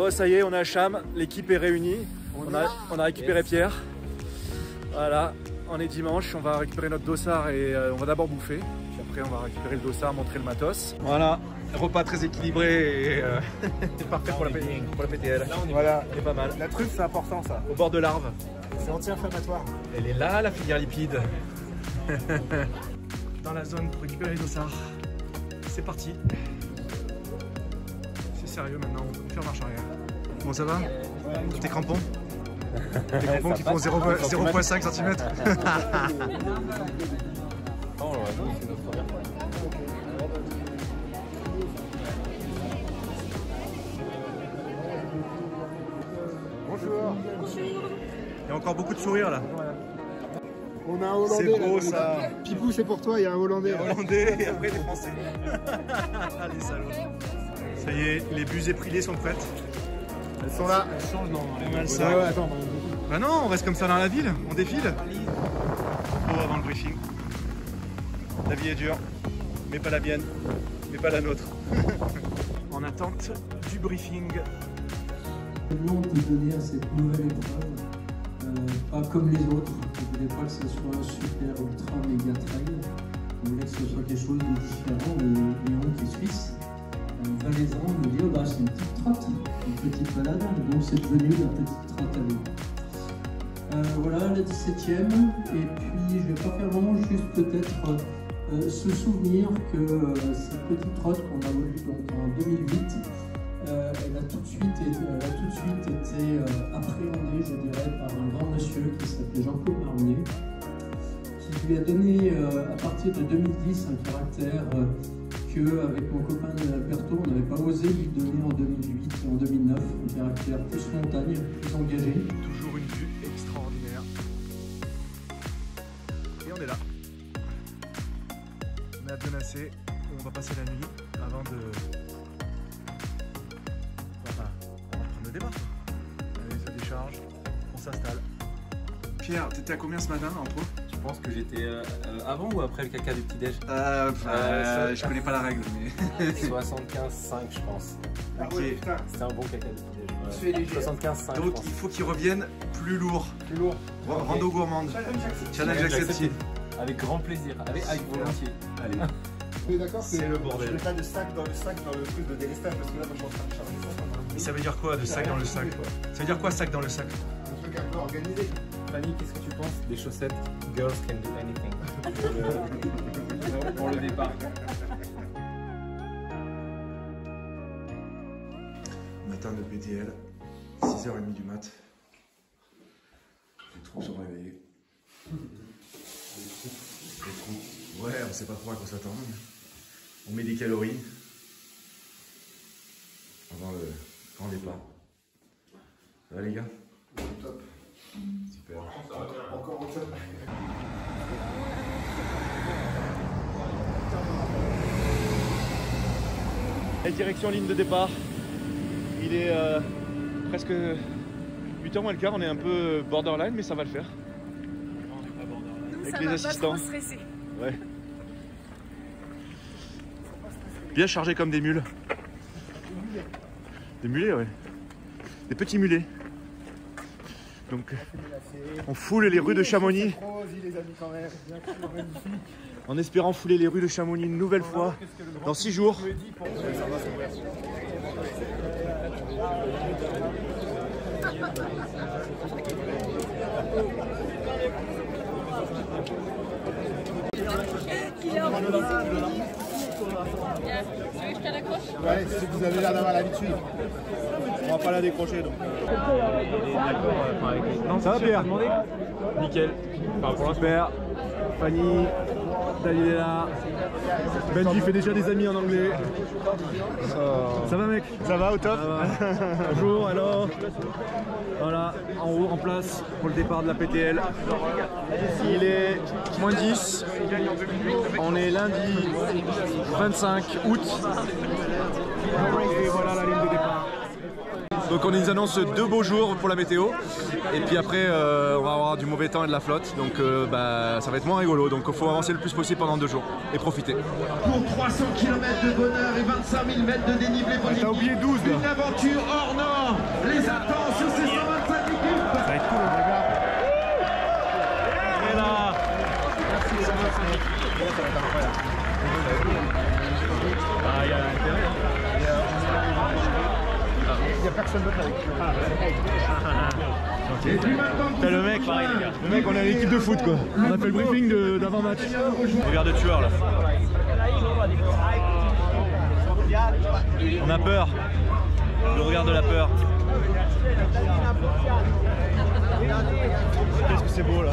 Bon, ça y est, on est à Cham, l'équipe est réunie. On a récupéré Pierre. Voilà, on est dimanche, on va récupérer notre dossard et on va d'abord bouffer. Puis après, on va récupérer le dossard, montrer le matos. Voilà, repas très équilibré et parfait pour la PTL. Voilà, c'est pas mal. La truffe, c'est important ça. Au bord de l'arve. C'est anti-inflammatoire. Elle est là, la filière lipide. Dans la zone pour récupérer les dossards. C'est parti. C'est sérieux maintenant, on peut plus faire marche arrière. Bon, ça va? Tes crampons? Tes crampons qui font 0,5 cm. Bonjour. Il y a encore beaucoup de sourires là. On a un Hollandais. C'est beau là, ça. Pipou, c'est pour toi, il y a un Hollandais. Les Hollandais et après les Français. Les salauds. Ça y est, les bus éprilés sont prêtes. Elles sont là. Elles changent dans les mal ça. Ouais, attends. Bah non, on reste comme ça dans la ville, on défile. Oh, avant le briefing. La vie est dure, mais pas la mienne, mais pas la nôtre. En attente du briefing. Nous, on peut donner à cette nouvelle épreuve, pas comme les autres. On ne voulait pas que ce soit un super ultra méga trail. On voulait que ce soit quelque chose de différent. Léon qui est suisse, valaisan, nous dit oh, bah, c'est une petite trotte, une petite balade. Donc c'est devenu la petite trotte à vélo. Voilà la 17e. Et puis je vais pas faire long, juste peut-être se souvenir que cette petite trotte qu'on a voulu donc en 2008. Elle a tout de suite été appréhendée, je dirais, par un grand monsieur qui s'appelait Jean-Claude Marronnier, qui lui a donné à partir de 2010 un caractère qu'avec mon copain Berthaud, on n'avait pas osé lui donner en 2008 et en 2009, un caractère plus montagne, plus engagé. Toujours une vue extraordinaire. Et on est là. On est à Benasser, où on va passer la nuit avant de... le départ. Allez, ça décharge, on s'installe. Pierre, t'étais à combien ce matin en pro? Je pense que j'étais avant ou après le caca du petit-déj? Je connais pas la règle, mais... 75,5 je pense. Ok. C'était un bon caca du petit-déj. Ouais. 75,5 Donc il faut qu'il revienne plus lourd. Plus lourd. Rando gourmande. Challenge accepté. Avec grand plaisir, avec volontiers. Allez. On est d'accord, c'est le bordel. Je mets pas de sac dans le truc de délestage parce que là, moi, je suis en train de charger ça. Mais ça veut dire quoi de sac dans le sac? Ça veut dire quoi sac dans le sac? Un truc un peu organisé. Fanny, qu'est-ce que tu penses des chaussettes Girls can do anything pour le départ? Matin de PTL, 6h30 du mat. Les trous sont réveillés. Les trous. Ouais, on sait pas trop à quoi s'attendre. On met des calories avant le grand départ. Ça va les gars? Top. Super. Encore au top. La direction ligne de départ. Il est presque 8h moins le quart, on est un peu borderline mais ça va le faire. Nous, avec ça les va assistants. pas trop stresser. Ouais. Bien chargé comme des mules. Des mulets, ouais. Des petits mulets. Donc, on foule les rues de Chamonix. En espérant fouler les rues de Chamonix une nouvelle fois dans 6 jours. Ouais, si vous avez l'air d'avoir l'habitude. On va pas la décrocher donc. Non, ça va Pierre? Nickel. Enfin, pour Super. Fanny, David est là. Benji fait déjà des amis en anglais. Ça va mec? Ça va au top? Bonjour, alors. Voilà, en haut, en place pour le départ de la PTL. Il est moins 10. On est lundi 25 août. Et voilà la ligne de départ. Donc on nous annonce 2 beaux jours pour la météo. Et puis après on va avoir du mauvais temps et de la flotte. Donc ça va être moins rigolo. Donc il faut avancer le plus possible pendant 2 jours et profiter. Pour 300 km de bonheur et 25 000 mètres de dénivelé positif. T'as oublié 12 là. Une aventure hors norme les attend sur ces 125 équipes. Ça va être cool les gars. Et là. Ah, il y a l'intérieur. Il n'y a personne d'autre avec. T'as le mec, pareil, les gars. Le mec, on est à l'équipe de foot quoi. On a fait le briefing d'avant-match. Regard de tueur là. On a peur. Le regard de la peur. Qu'est-ce que c'est beau là.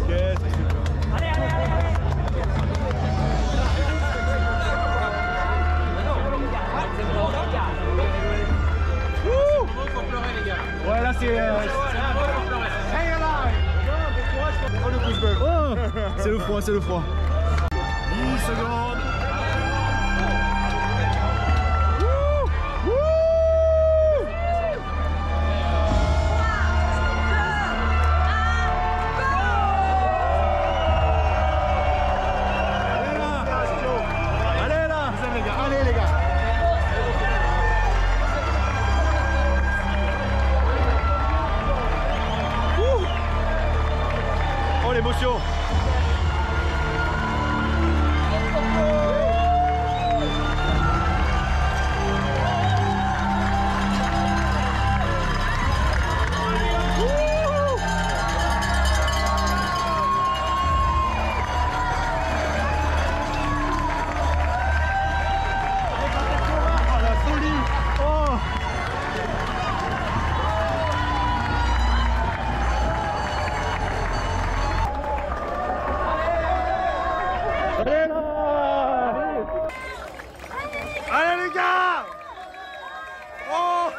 Qu'est-ce que c'est beau. Ouais là c'est oh, c'est le froid, c'est le froid. 10 secondes. L'émotion. Allez les gars! Oh!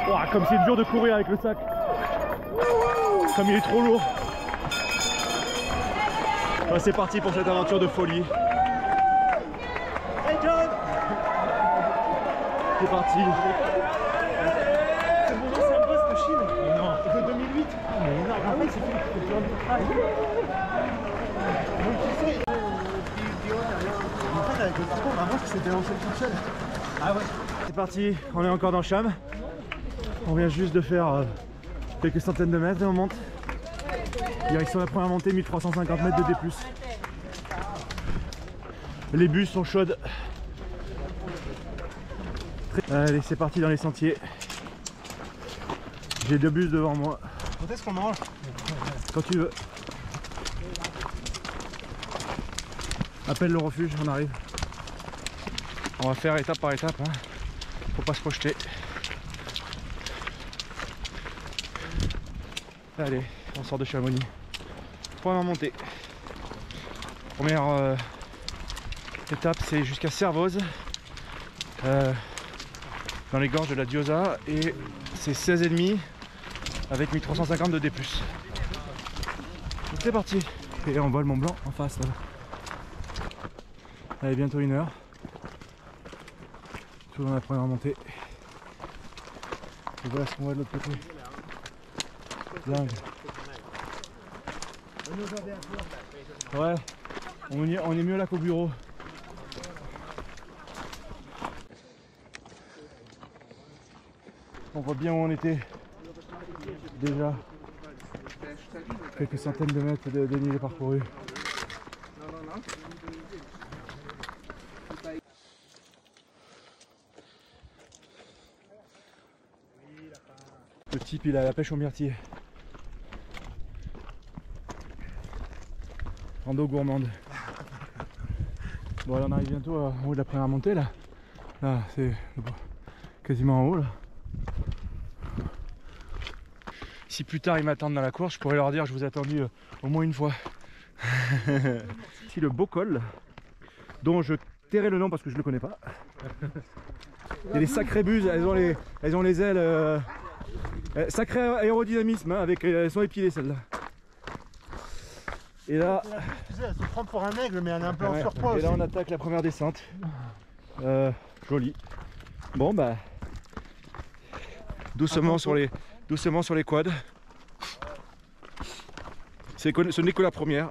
Oh, comme c'est dur de courir avec le sac. Comme il est trop lourd. Oh, c'est parti pour cette aventure de folie. Hey John! C'est parti. C'est bon, c'est un boss de Chine. Non. De 2008. Mais non, ah oui, c'est fait. En fait, avec le parcours, on a vu que c'était lancé tout seul. Ah ouais. C'est parti, on est encore dans Cham. On vient juste de faire quelques centaines de mètres et on monte. Direction la première montée, 1350 mètres de D+. Les bus sont chaudes. Allez, c'est parti dans les sentiers. J'ai 2 bus devant moi. Quand est-ce qu'on mange? Quand tu veux. Appelle le refuge, on arrive. On va faire étape par étape, hein. Faut pas se projeter. Allez, on sort de Chamonix. Première montée. Première étape, c'est jusqu'à Servoz, dans les gorges de la Diosa, et c'est 16,5 avec 1350 de D+. Donc c'est parti. Et on voit le Mont Blanc en face là. Allez, bientôt 1 heure. Toujours dans la première montée. Et voilà ce qu'on voit de l'autre côté. Dingue. Ouais, on est mieux là qu'au bureau. On voit bien où on était. Déjà. Quelques centaines de mètres de dénivelé parcouru. Le type il a la pêche au myrtille. Rando gourmande. Bon, là on arrive bientôt en haut de la première montée là. Là c'est quasiment en haut là. Si plus tard ils m'attendent dans la course, je pourrais leur dire que je vous ai attendu au moins une fois. Ici le beau col, dont je tairai le nom parce que je le connais pas. Il y a des sacrées buses, elles ont les ailes. Sacré aérodynamisme, hein, avec, elles sont épilées celles-là. Et là, Tu sais, elle se prend pour un aigle, mais elle est un peu en surpoids et aussi. là on attaque la première descente. Joli. Bon bah doucement sur les quads. Ce n'est que la première.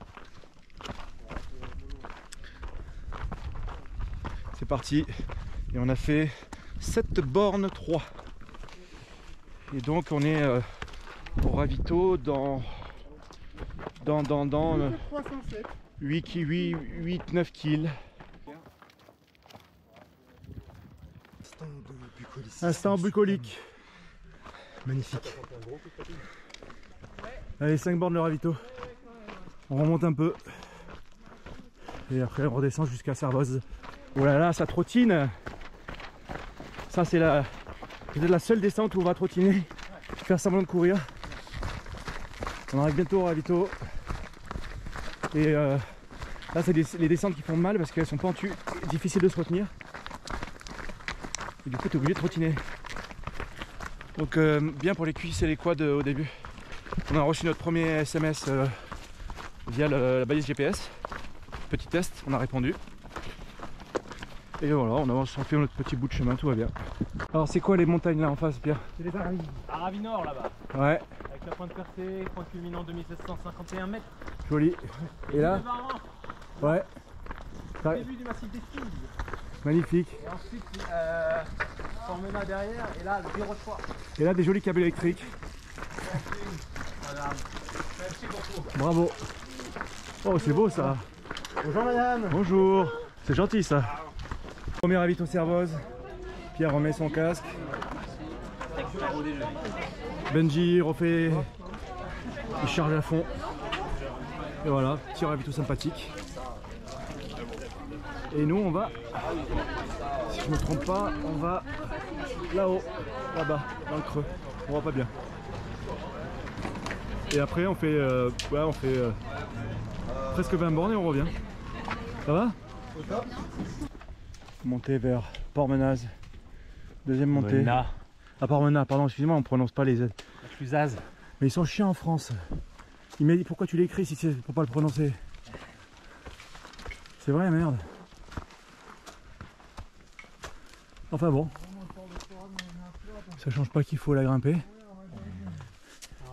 C'est parti. Et on a fait 7 bornes 3. Et donc on est au ravito dans 8-9 kills. Instant bucolique. Magnifique. Allez, 5 bornes le ravito. On remonte un peu. Et après on redescend jusqu'à Servoz. Oh là là, ça trottine. Ça c'est peut-être la seule descente où on va trottiner. Faire semblant de courir. On arrive bientôt au ravito. Et là c'est les descentes qui font mal parce qu'elles sont pentues, difficiles de se retenir. Et du coup tu es obligé de trottiner. Donc bien pour les cuisses et les quads au début. On a reçu notre premier SMS via la balise GPS. Petit test, on a répondu. Et voilà, on avance, on fait notre petit bout de chemin, tout va bien. Alors c'est quoi les montagnes là en face, Pierre? C'est les Aravis. Aravis Nord là-bas. Ouais. Avec la pointe percée, point culminant 2751 mètres. Joli. Et là? Ouais. Au début du massif des Filles. Magnifique. Et ensuite, Formena derrière, et là, le Rochefort. Et là, des jolis câbles électriques. Voilà. Bravo. Oh, c'est beau ça. Bonjour madame. Bonjour. C'est gentil ça. Premier ravito Servoz. Pierre remet son casque. Benji refait. Il charge à fond. Et voilà, petit ravito sympathique. Et nous on va, si je me trompe pas, on va là-haut, là-bas, dans le creux. On voit pas bien. Et après on fait, presque 20 bornes et on revient. Ça va? Montée vers Port-Menaz. Deuxième montée. Là. À Port-Menaz, pardon, excusez-moi, on prononce pas les Z. Plus az. Mais ils sont chiants en France. Il m'a dit pourquoi tu l'écris si c'est pour pas le prononcer. C'est vrai, merde. Enfin bon. Ça change pas qu'il faut la grimper.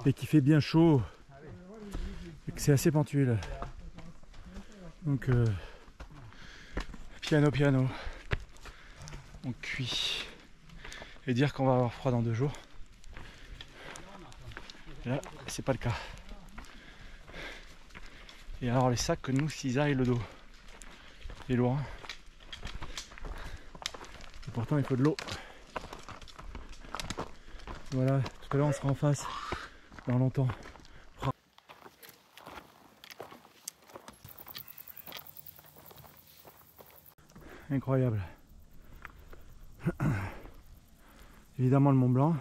Et qu'il fait bien chaud. Et que c'est assez pentueux. Donc piano. On cuit. Et dire qu'on va avoir froid dans 2 jours. Et là, c'est pas le cas. Et alors les sacs que nous cisaillent le dos. Il est lourd. Hein. Et pourtant il faut de l'eau. Voilà, tout à l'heure on sera en face. Dans longtemps. Incroyable. Évidemment le Mont Blanc.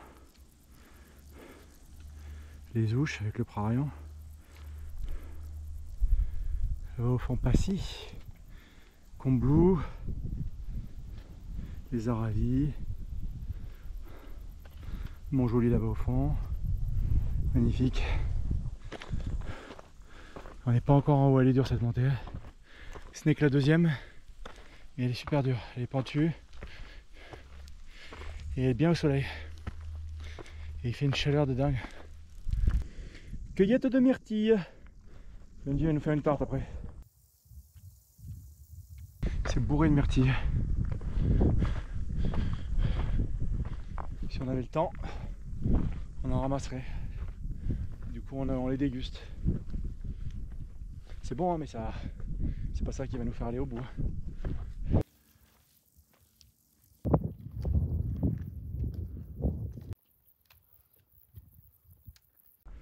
Les Ouches avec le Prarion. Au fond Passy, Combloux, les Aravis, Montjoli là-bas au fond, magnifique. On n'est pas encore en haut, elle est dure cette montée. Ce n'est que la deuxième, mais elle est super dure, elle est pentue et elle est bien au soleil. Et il fait une chaleur de dingue. Cueillette de myrtilles. Benji va nous faire une tarte après. C'est bourré de myrtilles. Si on avait le temps, on en ramasserait. Du coup, on les déguste. C'est bon, hein, mais ça, c'est pas ça qui va nous faire aller au bout.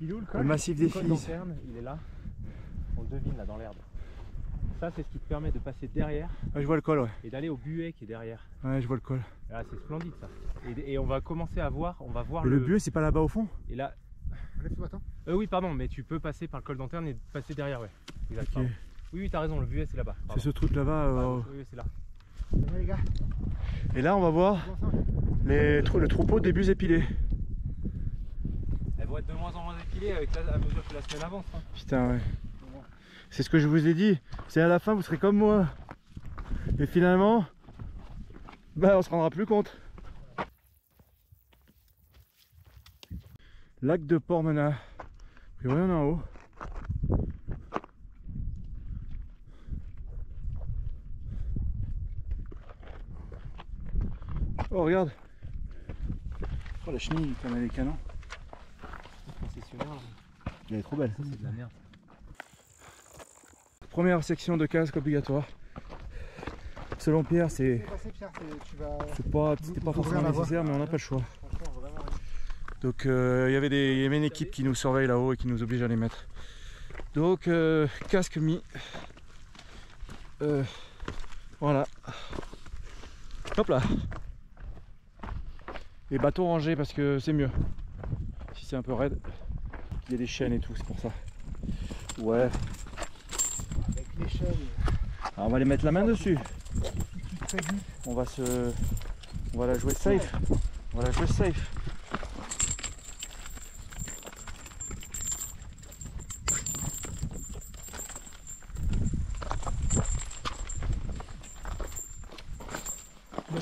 Il est où le col? Le massif des Filles. Il est là. On le devine là dans l'herbe. Ça c'est ce qui te permet de passer derrière. Ouais, je vois le col, ouais. Et d'aller au buet qui est derrière. Ouais, je vois le col. Là c'est splendide ça. Et on va commencer à voir, on va voir le buet, c'est pas là-bas au fond? Et là. Oui pardon, mais tu peux passer par le col d'Anterne et passer derrière, ouais. Exact. Okay. Oui, t'as raison, le buet c'est là-bas. C'est ce truc là-bas. Oui, c'est là. Les gars. Et là on va voir le troupeau des bus épilés. Elles vont être de moins en moins épilées à mesure que la semaine avance. Hein. Putain ouais. C'est ce que je vous ai dit. C'est à la fin vous serez comme moi. Et finalement, Bah on se rendra plus compte. Lac de Portmenat. A priori on est en haut. Oh regarde. Oh la chenille comme elle est canon. Elle est trop belle. Ça c'est de la merde. Première section de casque obligatoire. Selon Pierre, c'était pas forcément nécessaire, mais on n'a pas le choix. Donc il y avait une équipe qui nous surveille là-haut et qui nous oblige à les mettre. Donc casque mis. Voilà. Hop là. Et bâton rangé parce que c'est mieux. Si c'est un peu raide, il y a des chaînes et tout, c'est pour ça. Ouais. Avec les chaînes. Alors, on va les mettre la main dessus. On va la jouer safe. On va la jouer safe.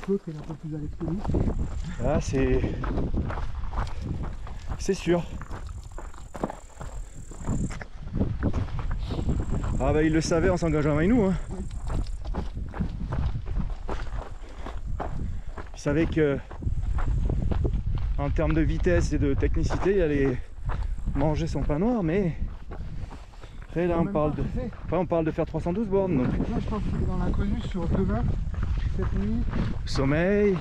L'autre est un peu plus à l'extérieur. Là c'est sûr. Ah bah il le savait en s'engageant avec nous hein. Il savait que en termes de vitesse et de technicité il allait manger son pain noir, mais après là on parle de faire 312 bornes donc. Moi je pense qu'il est dans l'inconnu sur demain, cette nuit. Sommeil,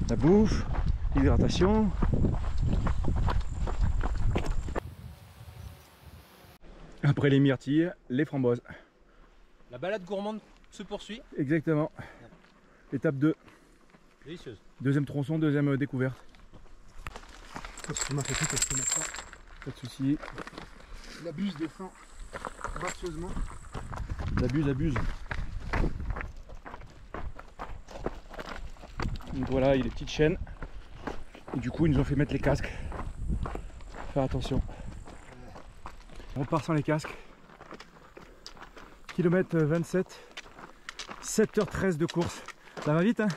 la bouffe, l'hydratation. Après les myrtilles, les framboises. La balade gourmande se poursuit. Exactement. Étape 2. Délicieuse. Deuxième tronçon, deuxième découverte. Tu m'as fait tout parce que maintenant. Pas de soucis. La buse descend gracieusement. Abuse. Donc voilà, il y a des petites chaînes. Et du coup, ils nous ont fait mettre les casques. Faire attention. On part sans les casques. Kilomètre 27. 7h13 de course. Ça va vite hein.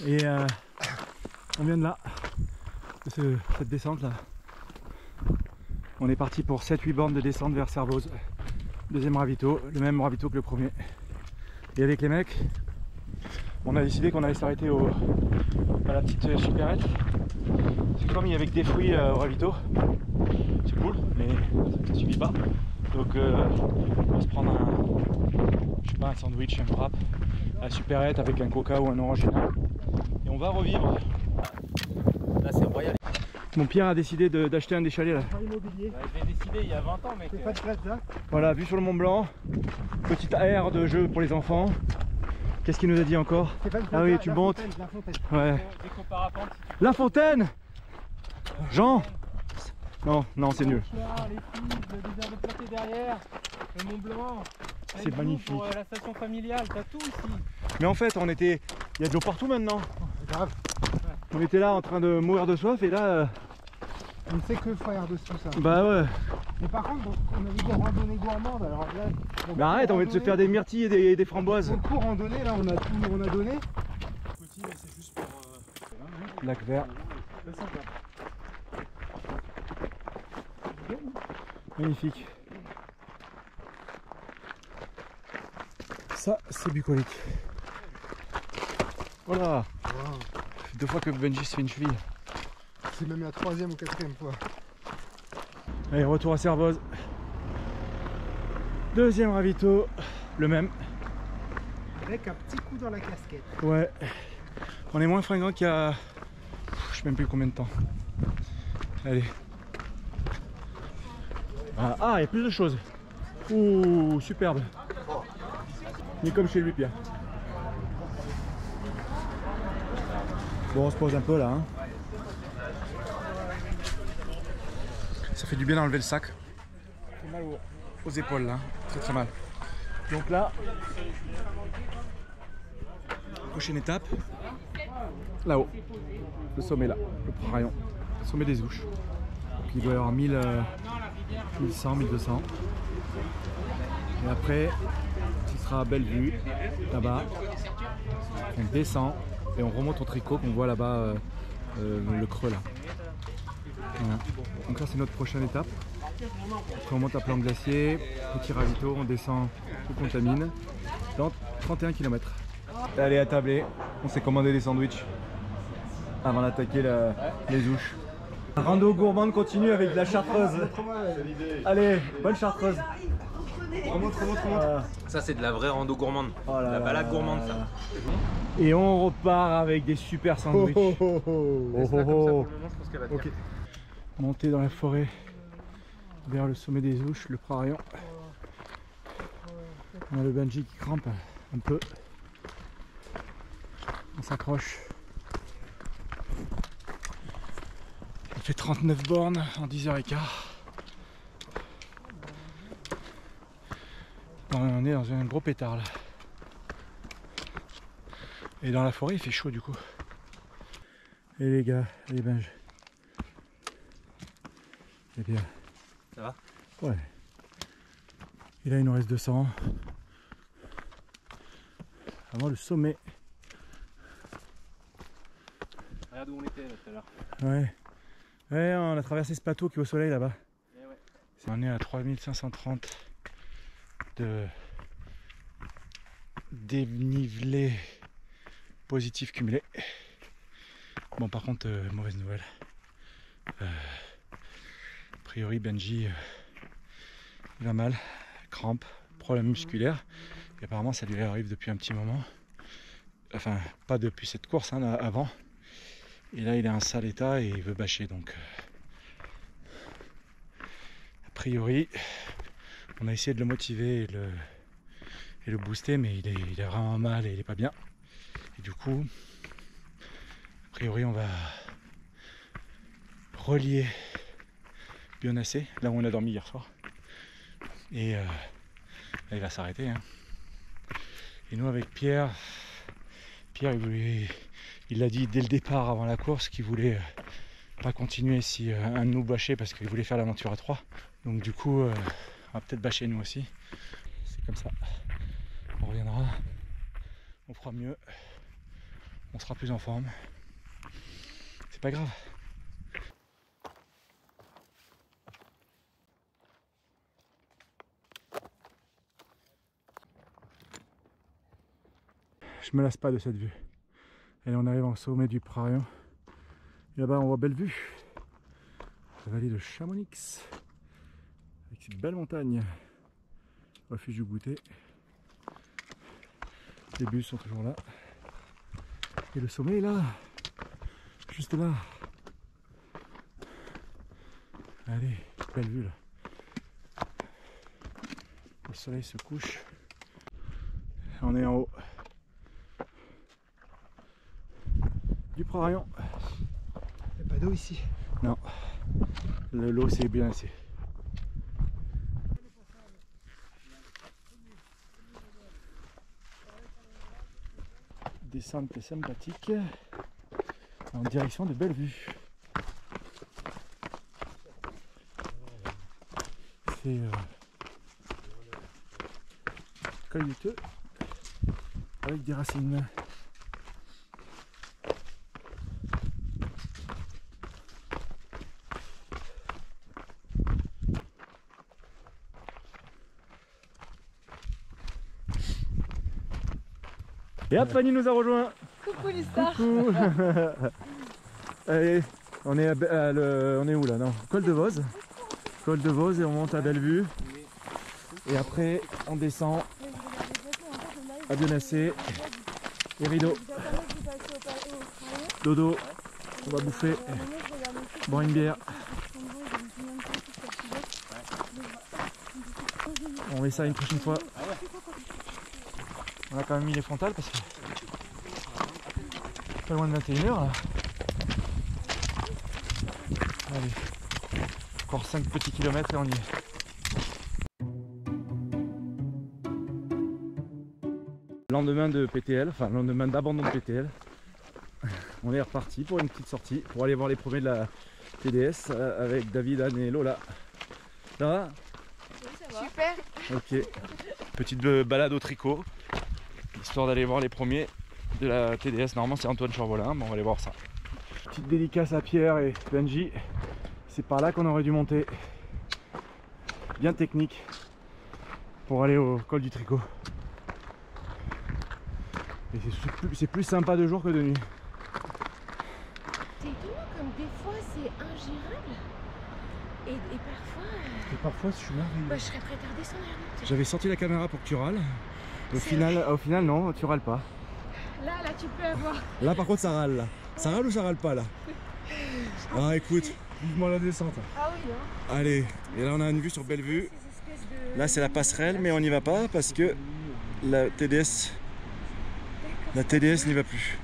Et on vient de là. De cette descente là. On est parti pour 7-8 bornes de descente vers Servoz. Deuxième ravito, le même ravito que le premier. Et avec les mecs, on a décidé qu'on allait s'arrêter à la petite supérette. C'est comme il y avait que des fruits au ravito. C'est cool, mais ça suffit pas. Donc on va se prendre un sandwich, un wrap à la supérette avec un coca ou un orangina. Et on va revivre. Là c'est royal. Mon Pierre a décidé d'acheter un des chalets là. Immobilier. Je l'ai décidé il y a 20 ans mec. C'est pas de place là. Voilà, vue sur le Mont Blanc. Petite aire de jeu pour les enfants. Qu'est-ce qu'il nous a dit encore? Ah oui, tu montes. La fontaine. Ouais. Déco parapente. La fontaine. Jean. Non, c'est nul. Les filles, le désert de Planté derrière, le Mont Blanc. C'est magnifique. Pour la station familiale, t'as tout ici. Mais en fait, il y a de l'eau partout maintenant. Grave. On était là en train de mourir de soif et là... On ne sait que faire de tout ça. Bah ouais. Mais par contre, on avait des randonnées gourmandes. Alors là, Mais arrête, on va se faire des myrtilles et des framboises. Beaucoup randonnées, là on a tout, on a donné. C'est juste pour... Lac vert. Magnifique. Ça, c'est bucolique. Voilà. Wow. 2 fois que Benji se fait une cheville. C'est même la 3e ou 4e fois. Allez, retour à Servoz. Deuxième ravito, le même. Avec un petit coup dans la casquette. Ouais. On est moins fringant qu'il y a... Je sais même plus combien de temps. Allez. Ah, il y a plus de choses. Ouh, superbe. Il est comme chez lui, Pierre. Bon, on se pose un peu là. Hein. Ça fait du bien d'enlever le sac. Ça fait mal aux épaules là. Très très mal. Donc là, prochaine étape, là-haut. Le sommet là, le rayon. Le sommet des Ouches. Donc il doit y avoir 1000 1100, 1200. Et après, ce sera à Bellevue, là-bas. On descend et on remonte au tricot qu'on voit là-bas, le creux là. Voilà. Donc ça c'est notre prochaine étape. Après on monte à Plan Glacier, petit ravito, on descend au Contamine dans 31 km. Allez, attablé, on s'est commandé des sandwichs avant d'attaquer les ouches. La rando gourmande continue avec de la chartreuse. Allez, bonne chartreuse. Remonte. Ça c'est de la vraie rando gourmande. Oh là la balade là. gourmande ça. Et on repart avec des super sandwichs. Okay. Monter dans la forêt vers le sommet des ouches, le Prarion. On a le bungee qui crampe un peu. On s'accroche. On fait 39 bornes en 10h15. On est dans un gros pétard là. Et dans la forêt il fait chaud du coup. Et les gars, les binges. C'est bien. Ça va? Ouais. Et là il nous reste 200. Avant le sommet. Regarde où on était là tout à l'heure. Ouais. Ouais, on a traversé ce plateau qui est au soleil là-bas. Ouais. On est à 3530 de dénivelé positif cumulé. Bon par contre mauvaise nouvelle. A priori Benji il va mal, crampe, problème musculaire. Et apparemment ça lui arrive depuis un petit moment. Enfin pas depuis cette course hein, avant. Et là il est en sale état et il veut bâcher donc a priori on a essayé de le motiver et le booster mais il est vraiment mal et il est pas bien. Et du coup a priori on va relier Bionacé, là où on a dormi hier soir. Et là il va s'arrêter hein. Et nous avec Pierre il l'a dit dès le départ avant la course qu'il voulait pas continuer si un de nous bâchait parce qu'il voulait faire l'aventure à 3. Donc du coup on va peut-être bâcher nous aussi. C'est comme ça. On reviendra, on fera mieux, on sera plus en forme. C'est pas grave. Je me lasse pas de cette vue. Et on arrive au sommet du Prarion. Et là-bas on voit Bellevue, la vallée de Chamonix, avec ces belles montagnes. Refuge du goûter. Les bus sont toujours là. Et le sommet est là, juste là. Allez, belle vue là. Le soleil se couche. On est en haut du Prarion. Il n'y a pas d'eau ici. Non, l'eau c'est bien assez. Descente sympathique en direction de Bellevue. C'est caillouteux avec des racines. Et hop, Fanny nous a rejoint. Coucou Lisa. Coucou. Allez, on est on est où là? Non, Col de Vose. Col de Vose et on monte à Bellevue. Et après on descend à Bionacé et Rideau. Dodo, on va bouffer, boire une bière. On met ça une prochaine fois. On a quand même mis les frontales parce que pas loin de 21h là. Allez, encore 5 petits kilomètres et on y est. Lendemain de PTL, enfin lendemain d'abandon de PTL, on est reparti pour une petite sortie pour aller voir les premiers de la TDS avec David, Anne et Lola. Ça va? Oui, ça va. Super. Ok. Petite balade au tricot, histoire d'aller voir les premiers de la TDS. Normalement c'est Antoine Chorvolin, mais on va aller voir ça. Petite dédicace à Pierre et Benji. C'est par là qu'on aurait dû monter. Bien technique pour aller au col du tricot. Et c'est plus sympa de jour que de nuit. C'est étonnant comme des fois c'est ingérable et parfois... Et parfois je suis là. Bah, je serais prête à redescendre. J'avais sorti la caméra pour que tu râles. Au final non, tu râles pas. Là tu peux avoir. Là par contre ça râle là. Ça râle ou ça râle pas là? Ah écoute, vivement la descente. Ah oui hein. Allez, et là on a une vue sur Bellevue. Là c'est la passerelle mais on n'y va pas parce que la TDS n'y va plus.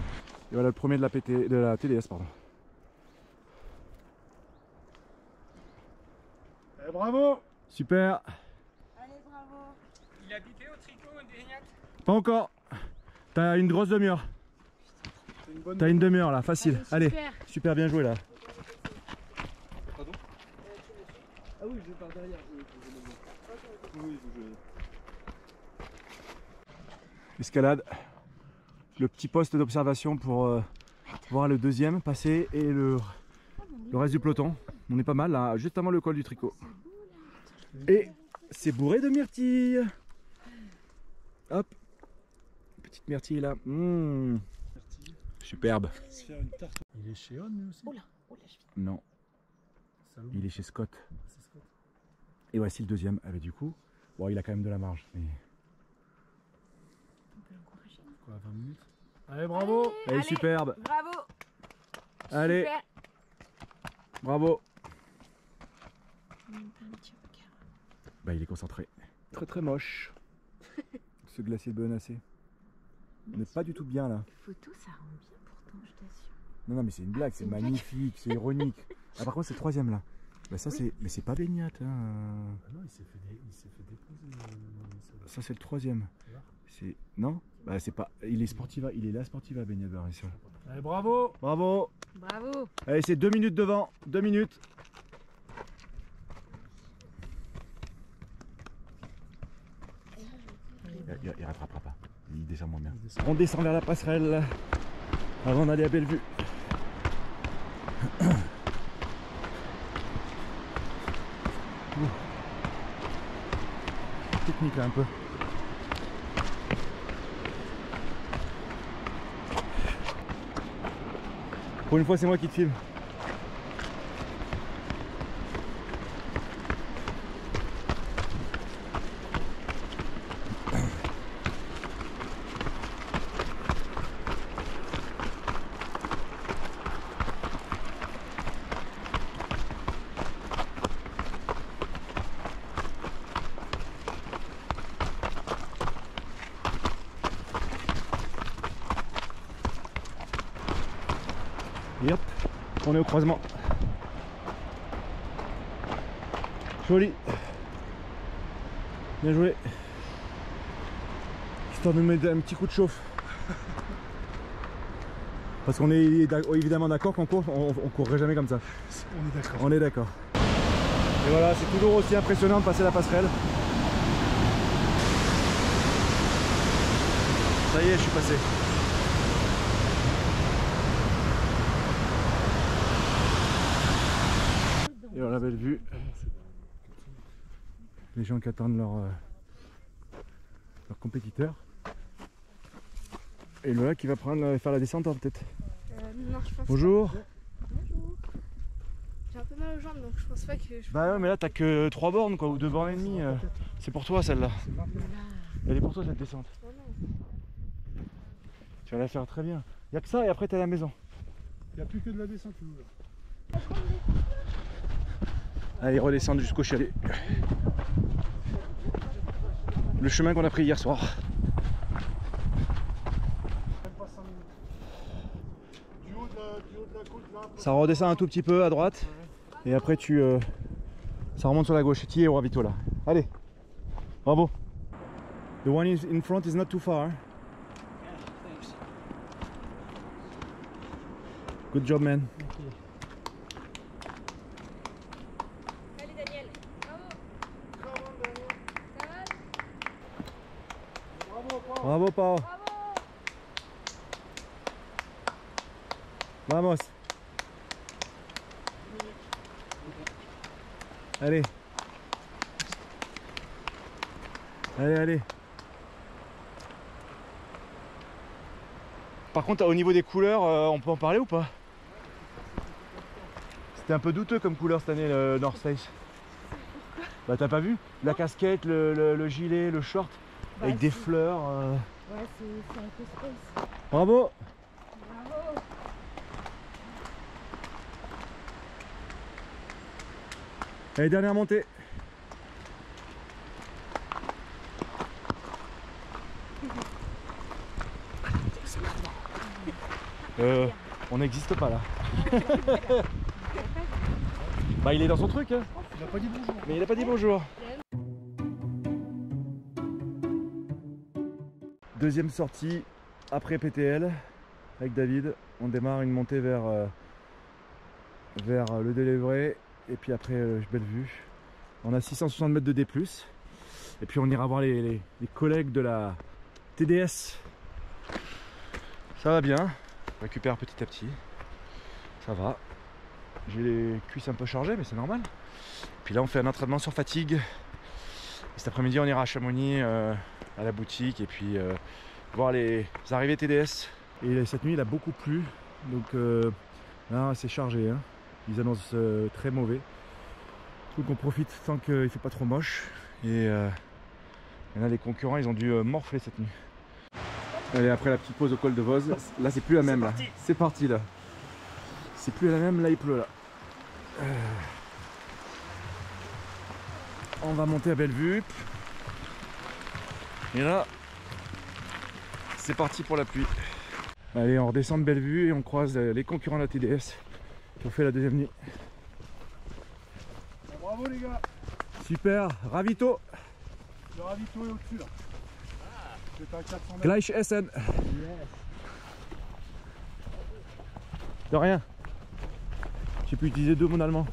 Et voilà le premier de la TDS pardon. Eh, bravo. Super. Allez bravo. Il a piqué au tricot, Déniat? Pas encore. T'as une grosse demi-heure. T'as une demi-heure là, facile. Allez, super bien joué là. Pardon? Ah oui, je pars derrière. Oui, Escalade. Le petit poste d'observation pour voir le deuxième passer et le reste du peloton. On est pas mal là, juste avant le col du tricot. Et c'est bourré de myrtilles. Hop. Petite myrtille là. Mmh. Superbe. Il est chez On lui aussi? Oula, Non. Il est chez Scott. Et voici le deuxième. Ah bah du coup, bon, il a quand même de la marge. Mais... on peut l'encourager. Quoi, 20 minutes? Allez, bravo! Allez, superbe! Bravo! Allez! Super. Bravo! Un petit regard. Bah il est concentré. Très très moche. Ce glacier de Benasset. On n'est pas du tout bien là. Photo, ça rend bien pourtant, je t'assure. Non non mais c'est une blague, c'est magnifique, c'est ironique. Ah par contre c'est le troisième là. Bah ça c'est... Mais c'est pas Beignat hein. Ah non, il s'est fait déposer. Ça c'est le troisième. C'est... Non? Bah c'est pas... Il est Sportiva, il est là Sportiva Beignat Barissa. Allez, bravo! Bravo! Bravo! Allez c'est 2 minutes devant, 2 minutes. Il rattrapera pas, il descend moins bien. On descend vers la passerelle avant d'aller à Bellevue. Technique là un peu. Pour une fois c'est moi qui te filme. Et hop, on est au croisement. Joli. Bien joué. Histoire de mettre un petit coup de chauffe. Parce qu'on est évidemment d'accord qu'on court, on courrait jamais comme ça. On est d'accord. On est d'accord. Et voilà, c'est toujours aussi impressionnant de passer la passerelle. Ça y est, je suis passé. Et voilà, belle vue. Les gens qui attendent leur compétiteur. Et le là qui va faire la descente en tête. Non, je pense Bonjour. pas. Bonjour. J'ai un peu mal aux jambes donc je pense pas que je... Bah ouais mais là t'as que 3 bornes quoi, ou 2 bornes et demie. C'est pour toi celle-là. Elle est pour toi cette descente. Oh non. Tu vas la faire très bien. Il n'y a que ça et après t'es à la maison. Il n'y a plus que de la descente. Allez, redescendre jusqu'au chalet. Le chemin qu'on a pris hier soir. Ça redescend un tout petit peu à droite. Et après ça remonte sur la gauche. Tu y es au ravito là. Allez. Bravo. The one in front is not too far. Hein? Good job man. Allez Daniel, bravo. Bravo, Pao. Vamos. Allez. Allez, allez. Par contre, au niveau des couleurs, on peut en parler ou pas? C'était un peu douteux comme couleur cette année, le North Face. Bah t'as pas vu? La casquette, le gilet, le short, bah, avec des fleurs. Ouais, c'est un peu space. Bravo! Bravo! Allez, dernière montée. On n'existe pas là. Bah il est dans son truc hein. Il a pas dit bonjour. Mais il a pas dit bonjour. Deuxième sortie après PTL avec David. On démarre une montée vers le délivré et puis après Bellevue. On a 660 mètres de D+. Et puis on ira voir les collègues de la TDS. Ça va bien. On récupère petit à petit. Ça va. J'ai les cuisses un peu chargées mais c'est normal. Puis là on fait un entraînement sur fatigue. Et cet après-midi on ira à Chamonix à la boutique et puis voir les arrivées TDS. Et cette nuit il a beaucoup plu. Donc là c'est chargé hein. Ils annoncent très mauvais. Donc on profite tant qu'il fait pas trop moche. Et là les concurrents ils ont dû morfler cette nuit. Allez, après la petite pause au col de Voz, là c'est plus la même là. C'est parti là. C'est plus la même, là il pleut là. On va monter à Bellevue. Et là, c'est parti pour la pluie. Allez, on redescend de Bellevue et on croise les concurrents de la TDS qui ont fait la deuxième nuit. Bravo les gars. Super, ravito. Le ravito est au-dessus là. C'est à 400 mètres. Gleich Essen. De rien. J'ai pu utiliser deux mots en allemand.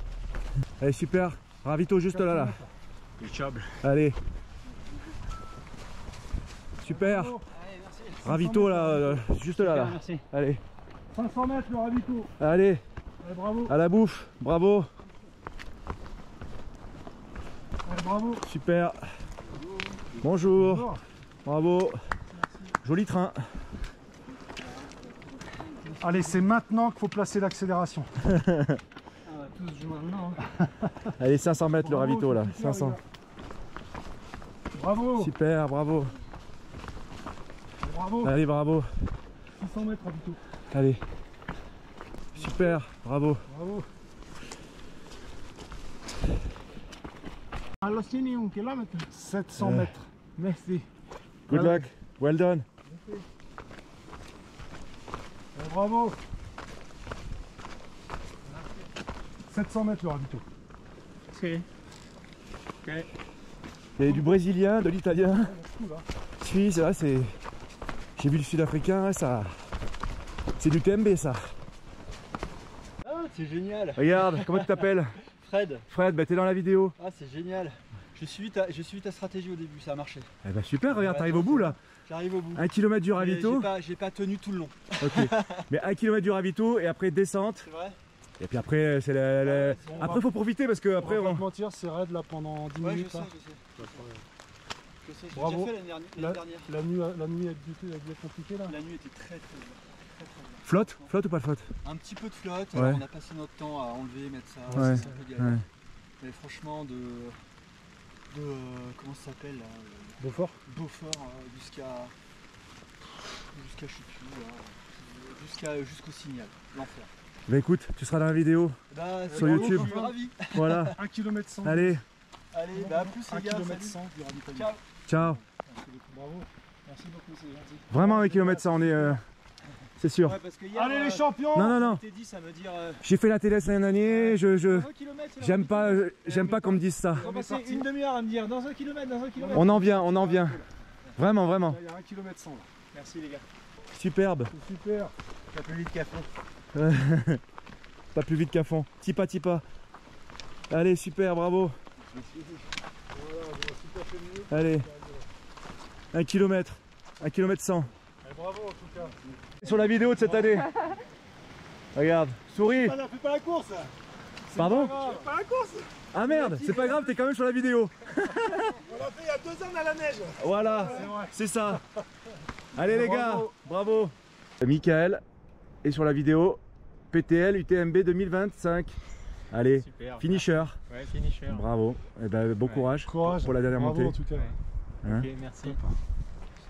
Allez super, ravito juste là là. Allez. Super. Ravito là, juste là là. Allez. 500 mètres le ravito. Allez. Allez, bravo. À la bouffe, bravo. Allez, bravo. Super. Bonjour. Bravo. Joli train. Allez, c'est maintenant qu'il faut placer l'accélération. On va tous jouer maintenant. Allez, 500 mètres Bravo, le ravito là. super, 500. Bravo. Super, bravo. Bravo. Allez, bravo. 600 mètres ravito. Allez. Super, bravo. Bravo. Allostini, 1 km. 700 mètres. Merci. Good luck. Well done. Bravo. 700 mètres le ravito. Ok. Il y a du brésilien, de l'italien. Si, c'est vrai, c'est. J'ai vu le sud-africain, ouais, ça. C'est du TMB ça. Ah, c'est génial. Regarde, comment tu t'appelles? Fred. Fred, bah t'es dans la vidéo. Ah, c'est génial. J'ai suivi ta stratégie au début, ça a marché. Eh bah super, regarde, Ouais, t'arrives au bout là. J'arrive au bout. 1 km du ravito. J'ai pas tenu tout le long. Ok. Mais 1 km du ravito et après descente. C'est vrai. Et puis après, c'est la. Après, faut profiter parce que après, On va pas te mentir, c'est raide là pendant 10 Ouais, je minutes. sais, là. je sais, j'ai Bravo. déjà fait l'année dernière. La nuit a dû être compliquée là. La nuit était très bien. Flotte ou pas flotte? Un petit peu de flotte, Ouais. alors on a passé notre temps à enlever, mettre ça, Ouais. c'est un peu galère. Ouais. Mais franchement, comment ça s'appelle là, Beaufort. Beaufort jusqu'à je sais plus là, jusqu'au Signal, l'enfer. Bah écoute, tu seras dans la vidéo. Bah, Sur vraiment, YouTube. je suis ravi. Voilà. 1 km 100. Allez, Allez, bah à plus 1 les gars, km salut. 100 du ravitaillement. Ciao. ciao. Bravo. Merci beaucoup, c'est gentil. Vraiment 1 km ça, on est. C'est sûr. Ouais, parce que hier, Allez les champions. Non. je t'ai dit, ça veut dire J'ai fait la TDS l'année dernière, 1 km. j'aime pas qu'on me dise ça. On va passer une demi-heure à me dire dans un kilomètre. On en vient. Vraiment. Là, il y a 1 km 100 là. Merci les gars. Superbe. C'est super. T'as plus vite qu'à fond. Pas plus vite qu'à fond. Tipa. Allez, super, bravo. Allez. 1 km. 1 km 100. Bravo en tout cas. Sur la vidéo de cette année. Regarde, souris. Fais pas la course. Pardon? Fais pas la course. Ah merde, c'est pas grave, t'es quand même sur la vidéo. On l'a fait il y a 2 ans dans la neige. Voilà, c'est ça. Allez les gars, bravo. Michael est sur la vidéo PTL UTMB 2025. Allez, Super. finisher. Ouais, finisher. Bravo. Eh ben, bon courage, Courage pour la dernière bravo montée. en tout cas. Hein? Ok, merci.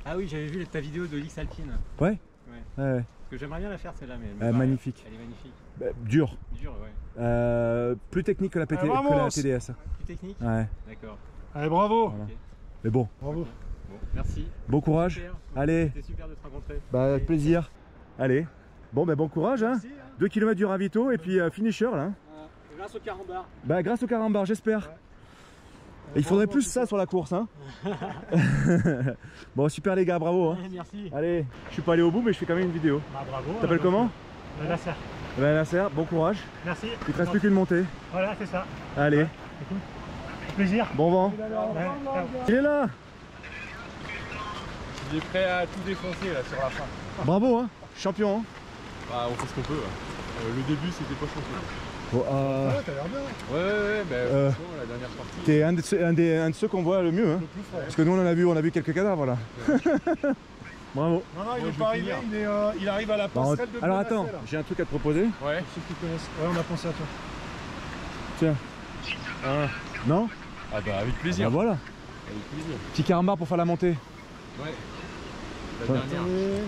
Ah oui, j'avais vu ta vidéo de l'X Alpine. Ouais. Ouais. Ouais. Parce que j'aimerais bien la faire celle-là, mais elle me magnifique. Elle est magnifique. Bah, dur. Dur, ouais. Plus technique que la, que la TDS. Plus technique. Ouais. D'accord. Allez, bravo. Voilà. Ok. Mais bon, Bravo. Bon, merci. bon courage. Super. Allez. C'était super de te rencontrer. Bah, avec plaisir. Allez. Bon, bah, bon courage. Hein. Merci, hein. 2 km du ravito et puis finisher là. Hein. Grâce au carambar. Bah, grâce au carambar, j'espère. Ouais. Il faudrait plus ça sur la course. Hein. Bon, super les gars, bravo. Hein. Merci. Allez, je suis pas allé au bout, mais je fais quand même une vidéo. Bah, bravo. T'appelles comment? Nasser. Ben Nasser, bon courage. Merci. Il te reste plus qu'une montée. Voilà, c'est ça. Allez, Plaisir. bon vent. Ouais. Il est là. Il est prêt à tout défoncer là sur la fin. Bravo, hein. Champion. Hein. Bah, on fait ce qu'on peut. Le début, c'était pas champion. Bon, Ouais, t'as l'air bien. Ouais, bah, franchement, la dernière partie. t'es un de ceux qu'on voit le mieux. Hein. Le plus frais. Parce que nous on a vu quelques cadavres là. Bravo. Non, non, il Ouais, est je pas vais arrivé, finir. il arrive à la Bah, passerelle de alors Bonasset, attends, là. j'ai un truc à te proposer. Ouais. Ceux qui connaissent. Ouais, on a pensé à toi. Tiens. Non? Ah bah, avec Bah plaisir. voilà. Avec plaisir. Petit carambar pour faire la montée. Ouais. Ouais. La dernière.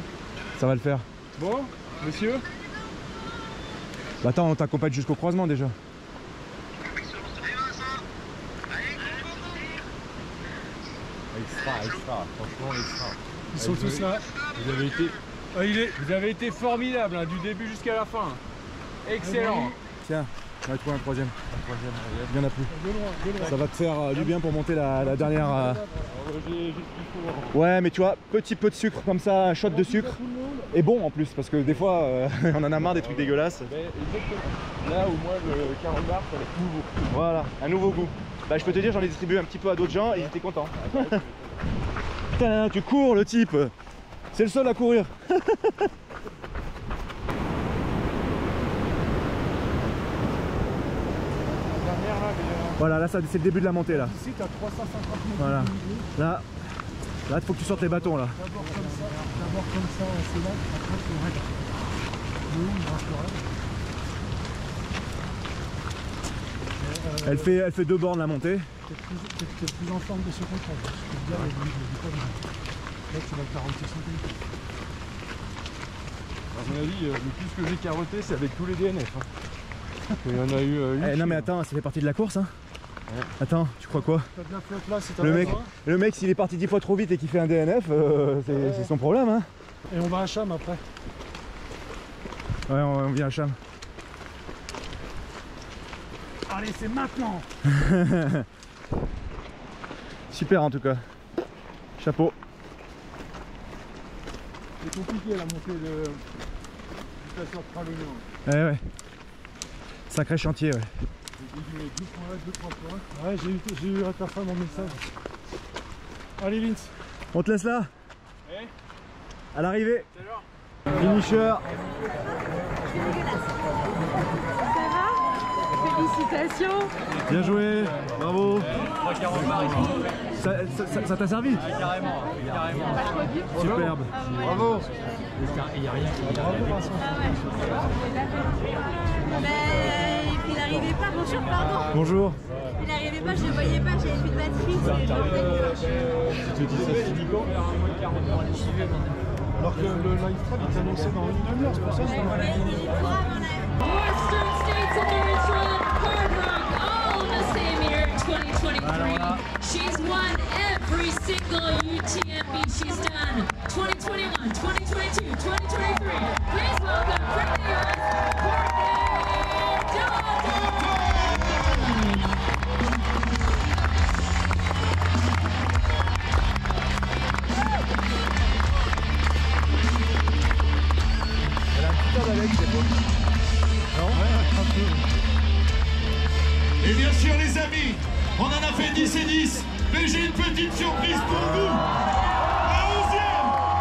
Ça va le faire. Bon, monsieur. Bah attends, on t'accompagne jusqu'au croisement déjà. Extra. Franchement, extra. Ils sont tous là. Vous avez été formidable hein, du début jusqu'à la fin. Excellent. Tiens, on va trouver un troisième. Il n'y en a plus. Ça va te faire du bien pour monter la dernière. Ouais, mais tu vois, petit peu de sucre comme ça, un shot de sucre. Et bon en plus, parce que des fois, on en a marre des trucs dégueulasses. Là où moi, le carambar, ça va être nouveau. Voilà, un nouveau goût. Bah, je peux te dire, j'en ai distribué un petit peu à d'autres gens et ils étaient contents. Putain, tu cours le type. C'est le seul à courir. Voilà, là c'est le début de la montée là. Ici, t'as 350 mètres. Voilà. Là, il faut que tu sortes les bâtons là. D'abord comme ça, c'est là. Après, c'est vrai. Le haut, il reste là. Elle fait 2 bornes la montée. T'es plus en forme de ce contrôle. Je peux te dire, je dis pas bien. Là, tu vas 46 cm. À mon avis, le plus que j'ai carotté, c'est avec tous les DNF. Hein. Il y en a eu une. Non mais attends, ça fait partie de la course hein. Ouais. Attends, tu crois quoi? T'as de la flotte là, c'est ta Le mec, raison, hein. le mec s'il est parti 10 fois trop vite et qu'il fait un DNF, c'est son problème hein. Et on va à Cham après. Ouais, on vient à Cham. Allez, c'est maintenant. Super en tout cas. Chapeau. C'est compliqué la montée de station de Tralognan. Ouais. Sacré chantier, ouais. J'ai 2 points. Ouais, j'ai eu à ta fin mon message. Allez Vince. On te laisse là? Ouais. À l'arrivée. Finisher. Ça va? Félicitations. Bien joué. Bravo. 3 carambars ici. Ça t'a servi? Carrément. Superbe. Bravo. Il n'y a rien. Mais il n'arrivait pas. Bonjour, pardon. Bonjour. Il n'arrivait pas, je ne le voyais pas, j'avais plus de batterie. Tu te dis ça physiquement. Alors que le live stream est annoncé dans une demi-heure, c'est pour ça que je Il court avant la... Western States Endurance Run, Hard Rock, all in the same year, 2023. She's won every single UTMB she's done. 2021, 2022, 2023. Please welcome from New York, Courtney Daughter. Et bien sûr les amis, on en a fait 10 et 10, mais j'ai une petite surprise pour vous. La 11e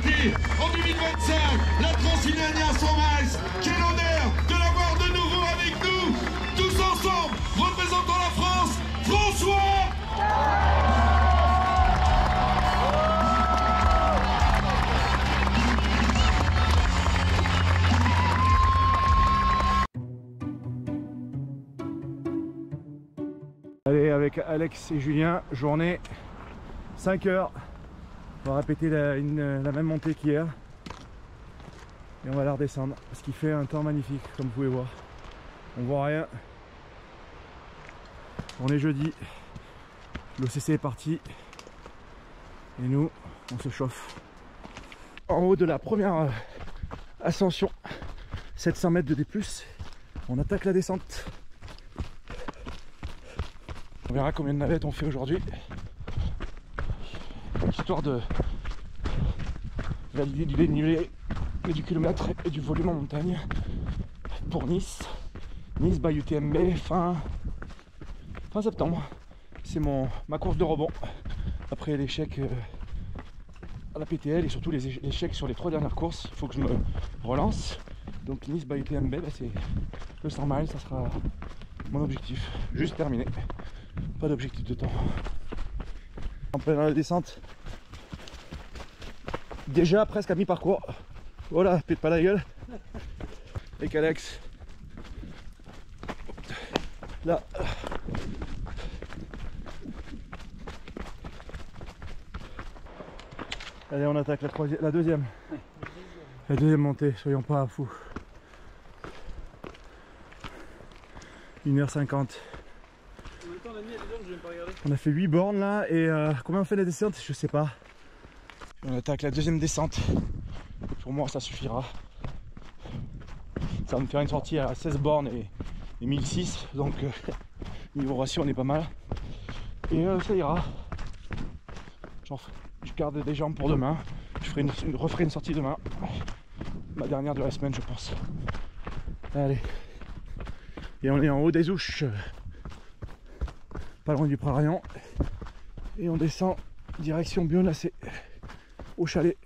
parti en 2025, la Transilvania Sunrise. Quel honneur de l'avoir de nouveau avec nous, tous ensemble, représentant la France, François. Allez, avec Alex et Julien, journée 5 heures. On va répéter la même montée qu'hier. Et on va la redescendre parce qu'il fait un temps magnifique, comme vous pouvez voir. On voit rien. On est jeudi. L'OCC est parti. Et nous, on se chauffe. En haut de la première ascension, 700 mètres de D+, on attaque la descente. On verra combien de navettes on fait aujourd'hui, histoire de valider du dénivelé et du kilomètre et du volume en montagne pour Nice. Nice by UTMB fin septembre. C'est ma course de rebond après l'échec à la PTL et surtout l'échec sur les 3 dernières courses. Il faut que je me relance. Donc Nice by UTMB, c'est le 100 miles, ça sera mon objectif. Juste terminé. Pas d'objectif de temps. En pleine descente. Déjà presque à mi-parcours. Voilà, pète pas la gueule. Avec Alex. Là. Allez, on attaque la deuxième. La deuxième montée, soyons pas fous. 1h50. On a fait 8 bornes là et combien on fait la descente? Je sais pas. On attaque la deuxième descente. Pour moi ça suffira. Ça va me faire une sortie à 16 bornes et 1006. Donc niveau ratio on est pas mal. Et ça ira. Je garde des jambes pour demain. Je referai une sortie demain. Ma dernière de la semaine je pense. Allez. Et on est en haut des Ouches. Pas loin du Prarion. Et on descend direction Bionacé au chalet.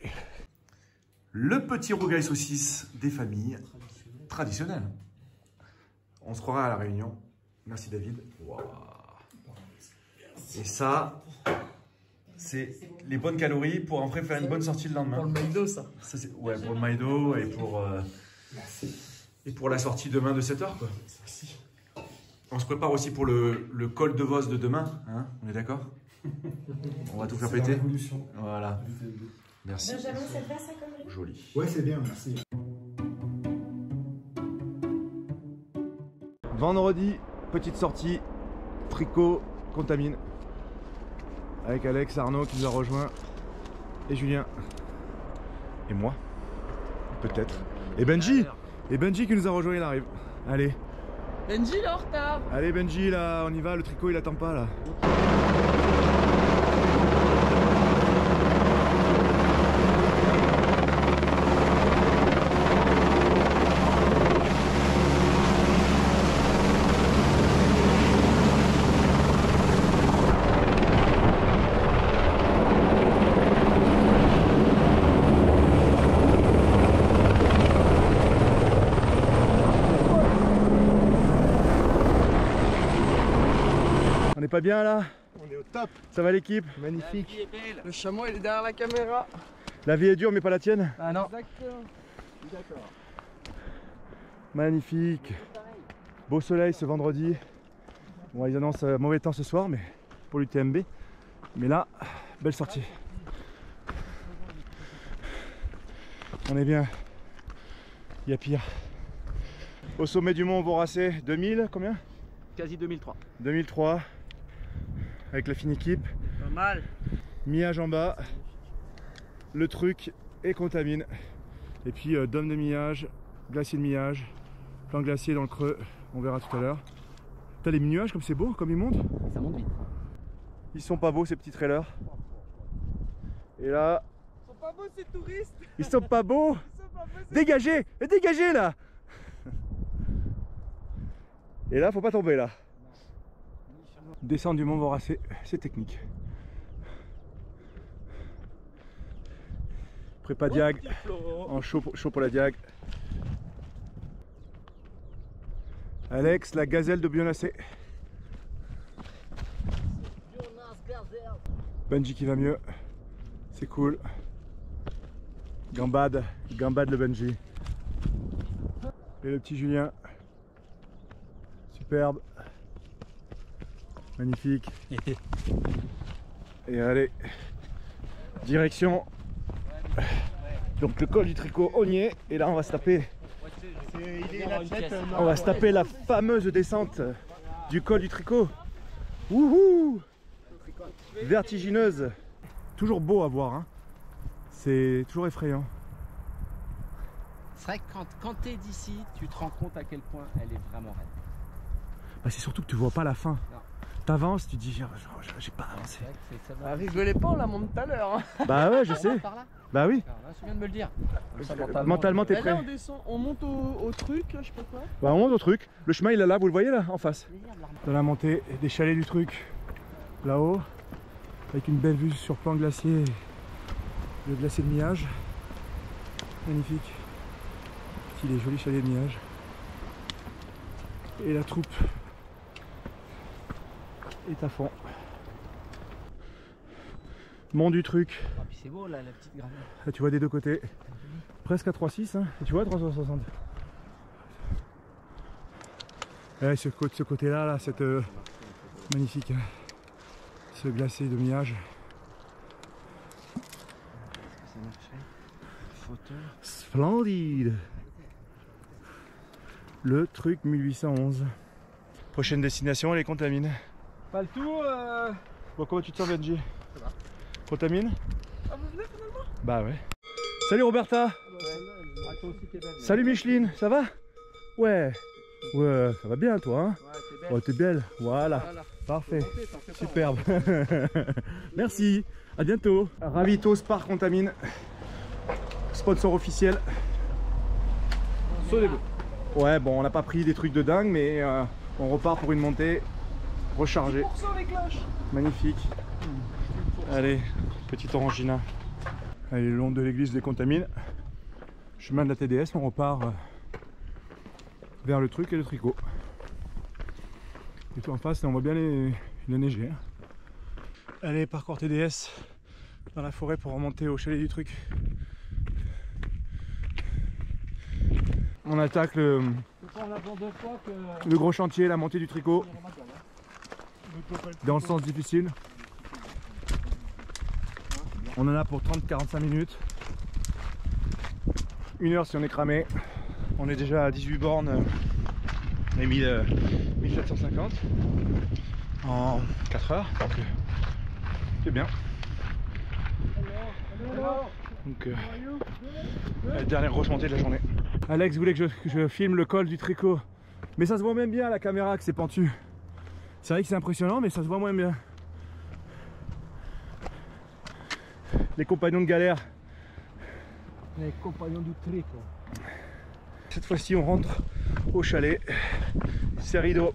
Le petit rougail saucisse des familles traditionnelles. On se croirait à la Réunion. Merci David. Wow. Et ça, c'est les bonnes calories pour après faire une bonne sortie le lendemain. Pour le Maïdo, ça. Ouais, pour le Maïdo et pour la sortie demain de 7h quoi. On se prépare aussi pour le col de Vos de demain, hein, on est d'accord? On va tout faire péter. Voilà. Merci. Benjamin, ça te va ça comme joli. Ouais, c'est bien, merci. Vendredi, petite sortie, tricot, contamine. Avec Alex, Arnaud qui nous a rejoint. Et Julien. Et moi. Peut-être. Et Benji. Et Benji qui nous a rejoint, il arrive. Allez. Benji, il est en retard. Allez Benji, là, on y va, le tricot il attend pas là. Pas bien là? On est au top. Ça va l'équipe? Magnifique. Le chameau il est derrière la caméra. La vie est dure mais pas la tienne? Ah non. Exactement. D'accord. Magnifique. Beau soleil ce vendredi. Bon ils annoncent mauvais temps ce soir mais pour l'UTMB. Mais là, belle sortie. On est bien. Il y a pire. Au sommet du mont Voracé, 2000 combien? Quasi 2003. 2003. Avec la fine équipe. Pas mal. Millage en bas. Le truc et contamine. Et puis dôme de millage, glacier de millage, plan glacier dans le creux. On verra tout à l'heure. T'as les nuages comme c'est beau, comme ils montent. Ça monte vite. Ils sont pas beaux ces petits trailers. Et là. Ils sont pas beaux ces touristes. Ils sont pas beaux. Ils sont pas beaux, dégagez. Dégagez là. Et là faut pas tomber là. Descendre du mont Voracé, c'est technique. Prépa diag, en chaud pour la diag. Alex, la gazelle de Bionacé. Benji qui va mieux, c'est cool. Gambade le Benji. Et le petit Julien, superbe, magnifique. Et allez, direction donc le col du Tricot, on y est. Et là on va se taper la fameuse descente du col du Tricot. Wouhou, vertigineuse, toujours beau à voir, hein. C'est toujours effrayant. C'est vrai que quand tu es d'ici, tu te rends compte à quel point elle est vraiment raide. Bah, c'est surtout que tu vois pas la fin. T'avances, tu te dis j'ai pas avancé. Rigolez pas, on la monte tout à l'heure. Bah ouais, je sais. Bah oui. Alors là, je viens de me le dire. Mentalement t'es prêt. Là, on descend, on monte au truc, je sais pas quoi. Bah on monte au truc. Le chemin il est là, vous le voyez là, en face. Dans la montée des chalets du truc, là-haut, avec une belle vue sur plan glacier, le glacier de Miage. Magnifique. Les jolis chalets de Miage. Et la troupe est à fond. Mont du truc. Ah, puis c'est beau là, la petite gravure. Là, tu vois des deux côtés. Presque à 3,6 hein. Et tu vois 360. Ouais, ce côté-là, là, cette magnifique, hein, ce glacier de Miage. Est-ce que ça marcherait? Photo. Splendide. Le truc 1811. Prochaine destination, les Contamines. Pas le tout. Bon, comment tu te sens, Benji? Ça va. Contamine? Ah, vous venez finalement? Bah ouais. Salut Roberta. Salut Micheline, ça va? Ouais. Ouais, ça va bien toi, hein? Ouais, t'es belle. Voilà. Parfait. Superbe. Merci. À bientôt. Ravito Spar Contamine. Sponsor officiel. Sautez-vous. Ouais, bon, on n'a pas pris des trucs de dingue, mais on repart pour une montée rechargée. Magnifique. Allez, petite orangina. Allez, le long de l'église des Contamines, chemin de la TDS, on repart vers le truc et le Tricot. Et tout en face, là, on voit bien les neiger. Allez, parcours TDS dans la forêt pour remonter au chalet du truc. On attaque le gros chantier, la montée du Tricot, dans le sens difficile. On en a pour 30-45 minutes. 1 heure si on est cramé. On est déjà à 18 bornes et 1750 en 4 heures. Donc c'est bien. Donc dernière grosse montée de la journée. Alex voulait que je filme le col du Tricot, mais ça se voit même bien à la caméra que c'est pentu. C'est vrai que c'est impressionnant, mais ça se voit moins bien. Les compagnons de galère. Les compagnons du Tricot. Cette fois-ci on rentre au chalet. C'est rideau.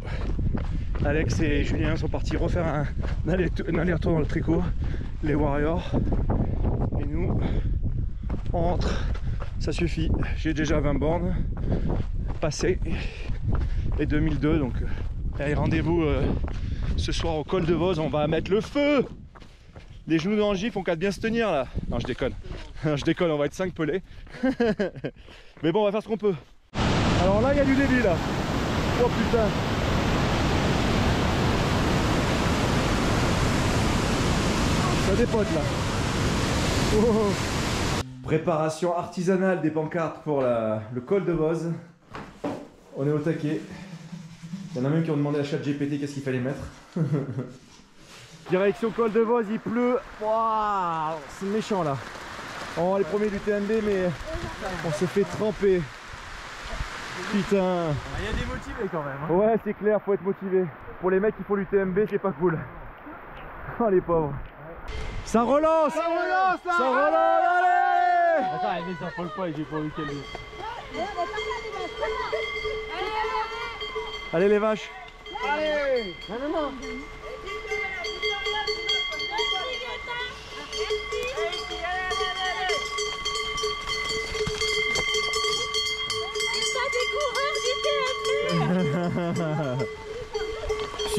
Alex et Julien sont partis refaire un aller-retour dans le Tricot. Les Warriors. Et nous, on rentre. Ça suffit. J'ai déjà 20 bornes passées et 2002. Donc allez, rendez-vous ce soir au col de Vos. On va mettre le feu. Les genoux dans le gif, on qu'à bien se tenir là. Non, je déconne. Je déconne, on va être 5 pelés. Mais bon, on va faire ce qu'on peut. Alors là, il y a du débit là. Oh putain. Ça dépote là. Oh. Préparation artisanale des pancartes pour le col de Vos. On est au taquet. Il y en a même qui ont demandé à ChatGPT qu'est-ce qu'il fallait mettre. Direction col de Vos, il pleut. Waouh, c'est méchant là. On les premiers du TMB, mais on s'est fait tremper. Putain. Il y a des motivés quand même. Hein. Ouais, c'est clair, faut être motivé. Pour les mecs qui font du TMB, c'est pas cool. Oh les pauvres. Ça relance. Ça relance là. Ça relance, allez. Attends, elle les affole pas et j'ai pas vu qu'elle est. Allez les vaches. Allez. Non, non, non.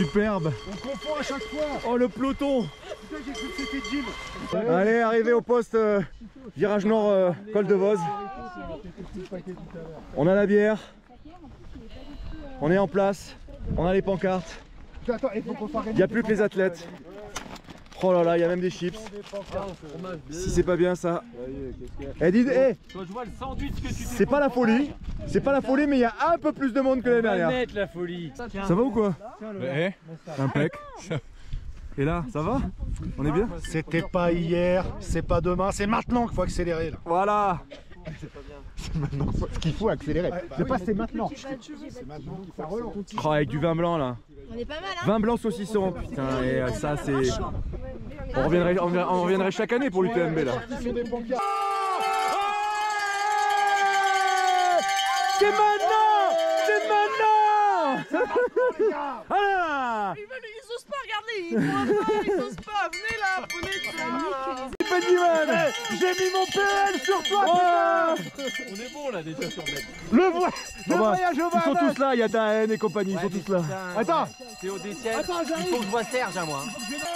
Superbe. On confond à chaque fois. Oh le peloton. Putain, j'ai cru que c'était Jim. Allez, arrivé au poste virage nord col de Voz. On a la bière. On est en place. On a les pancartes. Il n'y a plus que les athlètes. Oh là là, il y a même des chips. Si c'est pas bien ça. Eh, dis, hey, c'est pas la folie. C'est pas la folie, mais il y a un peu plus de monde que l'année dernière. La folie. Ça va ou quoi? Ouais. Impec. Et là, ça va? On est bien? C'était pas hier, c'est pas demain, c'est maintenant qu'il faut accélérer là. Voilà. C'est maintenant qu'il faut accélérer. C'est pas c'est maintenant. C'est maintenant qu'il faut accélérer. Oh, avec du vin blanc là. On est pas mal, hein? Vin blanc saucisson, putain, et ça c'est... On reviendrait chaque année pour l'UTMB là. C'est maintenant! C'est maintenant! Ah! Ils osent pas, regardez, ils voient pas, ils osent pas, venez là, prenez ça. Benjamin, j'ai mis mon PL sur toi, putain! On est bon là déjà sur net. Le voyage au Ils sont tous là, il y a Daen et compagnie, ils sont tous là. Attends! T'es au détienne, il faut que je vois Serge à moi. C'est maintenant!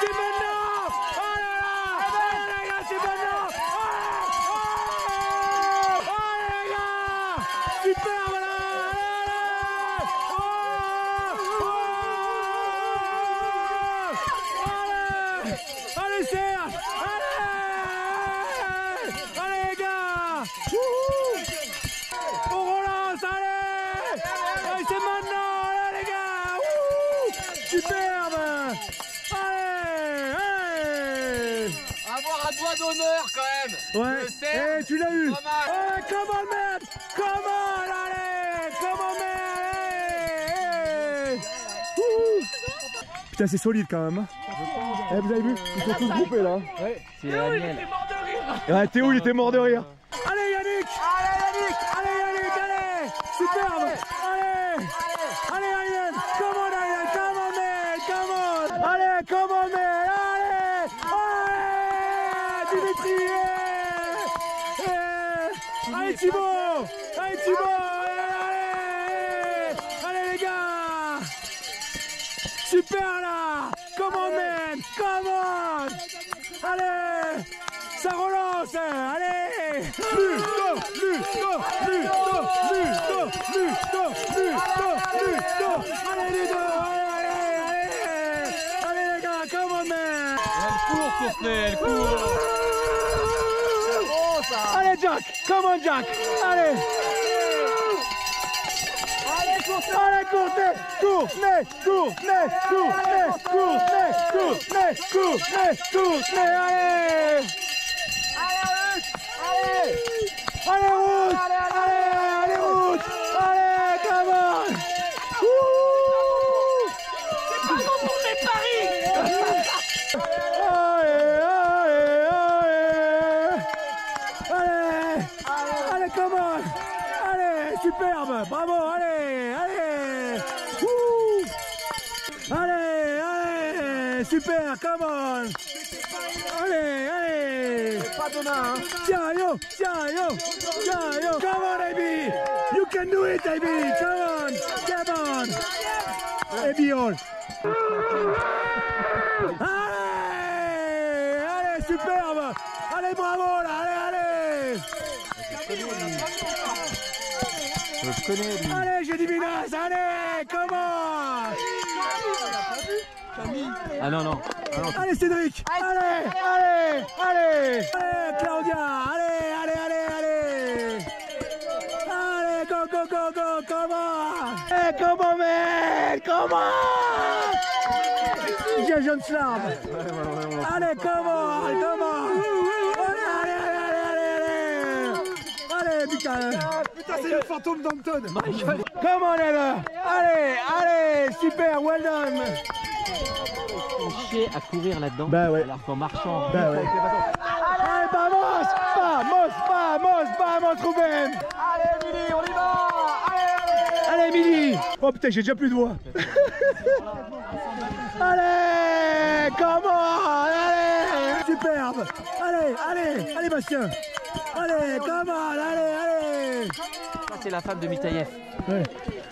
C'est maintenant! Oh là là! Allez les gars, c'est maintenant! Allez les gars! Super, voilà! Allez Serge! Allez les gars! On relance, allez! Allez, c'est maintenant! Allez les gars! Superbe! Allez! Allez! Avoir un doigt d'honneur quand même. Ouais! Eh, tu l'as eu! Ouais, come on man! Come on! Allez! Come on man! Allez! Putain, c'est solide quand même. Eh, vous avez vu? Ils sont tous groupés là. Ouais, c'est Daniel. Ouais, Théo, il était mort de rire. Allez Yannick! Allez Yannick! Allez Yannick! Allez! Superbe! Allez! Allez Yannick! Come on Yannick! Come on man! Come on! Allez! Come on man! Allez! Allez! Dimitri! Allez Thibaut! Allez Thibaut! Allez! Allez les gars! Super là! Come on man! Come on! Allez! Ça relance! Allez! Luto! Luto! Luto! Luto! Luto! Luto! Luto! Allez les deux! Allez! Allez! Allez les gars! Come on man! Elle court, Courtenay, elle court! Allez Jack! Come on Jack! Allez! Allez Courtenay! Courtenay! Courtenay! Courtenay! Courtenay! Courtenay! Courtenay! Courtenay! Allez! Allez route! Allez route! Allez, come on! C'est pas bon pour les paris. Allez, come on! Allez, superbe! Bravo, allez! Allez! Allez, super, come on! Allez! Pas demain, hein! Tiens, come on, Abby! You can do it, Abby! Come on! Abby, all! Allez, superbe! Allez, bravo, là! Allez! Je connais lui. Allez, j'ai dit Minas! Allez, come on! Ah non. Allez Cédric! Allez, Claudia! Allez! Allez, go, come on! Hey, come on, man! Come on! Jason Slam! Allez, come on! Allez, putain! Putain, c'est le fantôme d'Anton. Come on, Ella! Allez, super, well done! On chier à courir là-dedans. Bah ouais. Alors qu'en marchant. Bah ouais. Allez, vamos, Ruben! Allez, Emily, on y va. Allez, Emily! Oh putain, j'ai déjà plus de voix. Allez, comment? Allez, superbe! Allez, Bastien! Allez, comment? Allez! Ça, c'est la femme de Mitaïef. Ouais.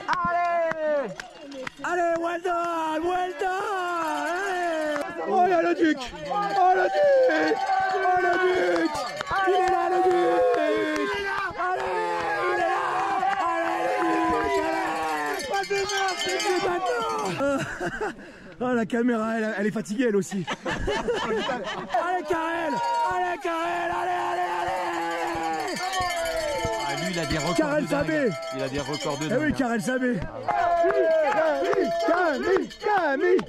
Allez. Allez, well done, well done. Allez. Oh, il y a le duc. Oh, le duc. Oh, le duc. Il est là, le duc. Allez, il est là. Allez, le duc. Allez. Pas de merde, c'est maintenant. Oh, la caméra, elle est fatiguée, elle aussi. Allez, Karel. Allez, Karel. Allez, allez, allez. Ah, lui, il a des records Karel de dingue. Sabé. Il a des records de Eh dingue. oui, Karel Sabé. Camille.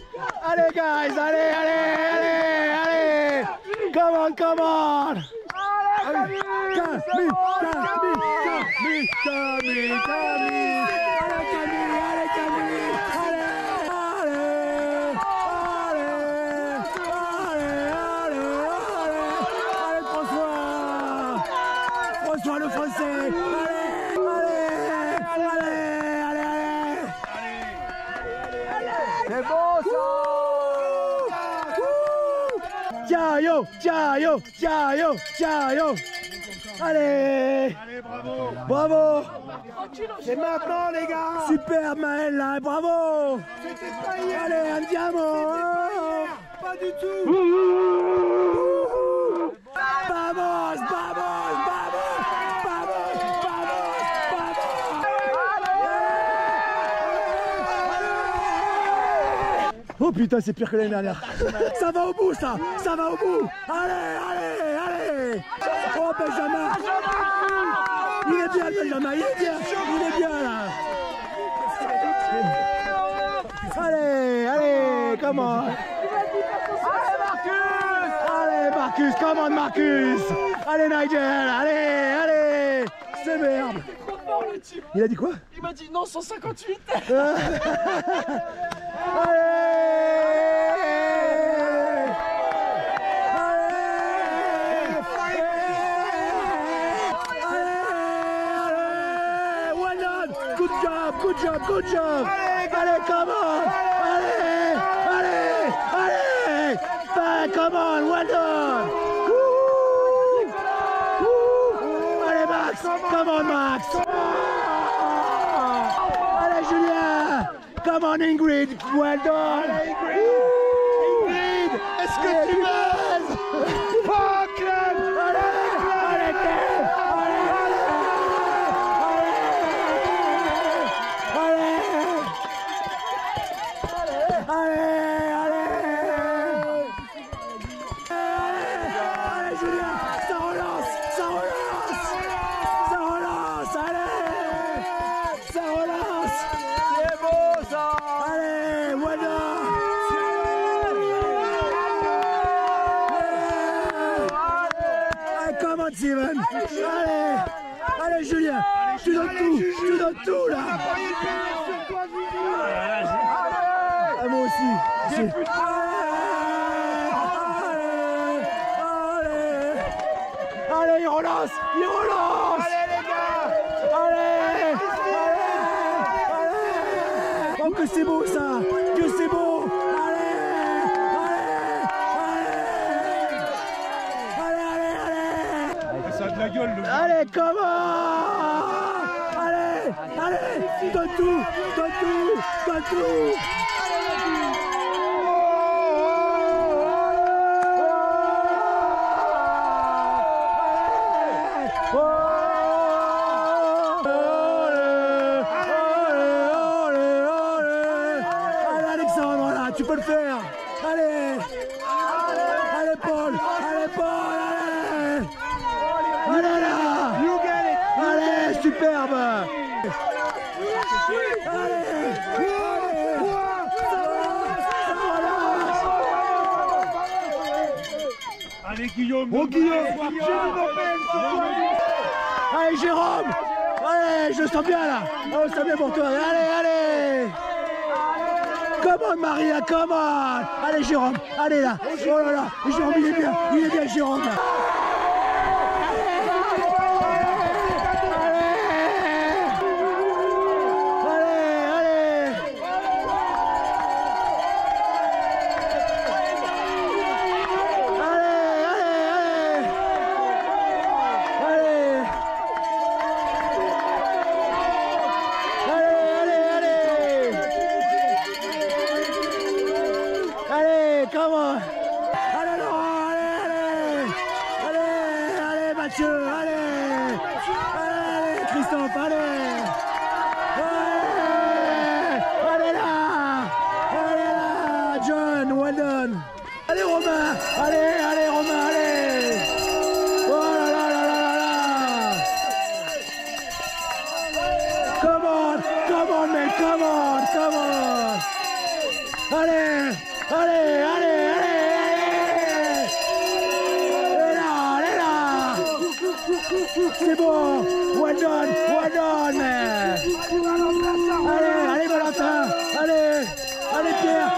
Allez, guys, allez, allez, allez, allez. Come on, come on. Camille. Allez, Camille. Allez, Camille. Allez, François le français. C'est bon ça. Ciao. Allez. Allez, bravo. C'est maintenant les gars. Super Maël là, bravo. Allez, andiamo. Pas du tout. Vamos. Oh putain, c'est pire que l'année dernière. Ça va au bout, ça va au bout. Allez. Oh, Benjamin. Il est bien, Benjamin, il est bien là. Allez, comment? Allez, Marcus, come on, Marcus. Allez, Nigel, allez. C'est merde. Il a dit quoi? Il m'a dit non, 158. Good job. Allez, come on. Allez. Come on, well done. Allez, Max. Come on, Max. Allez, Julien. Come on, Ingrid. Well done. Ingrid, est-ce que tu m'aimes? Oh, Clem. Allez, Clem. Allez, Julien, ça relance, c'est beau ça. Allez, voilà. Allez, come on, Steven. Allez, Julien, tu donnes tout là. Ah, moi aussi. Allez, il relance. Allez les gars. Allez. Oh que c'est beau ça. Allez. Ça a de la gueule le. Allez, comment? Allez, donne tout. Allez, Alexandre, là, tu peux le faire. Allez, Paul. Allez là. Allez, superbe. Allez, Guillaume. Allez, Jérôme. Allez, je le sens bien là. Oh, ça vient pour toi. Allez. Come on, Maria, come on. Allez, Jérôme. Allez là. Oh là là. Jérôme, il est bien, Jérôme. Mathieu, allez! Allez, Christophe, allez! Allez là! Allez là, John, well done! Allez Romain! Allez Romain, allez! Oh là là là là là là! Come on, mate, come on! Allez! C'est bon! Well done, man! Allez, Valentin! Allez, Pierre!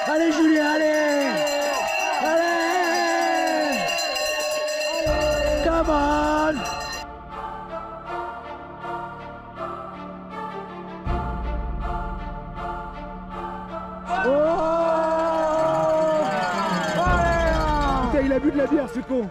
Allez, Julien, allez! Come on! Oh! Putain, il a bu de la bière, ce con!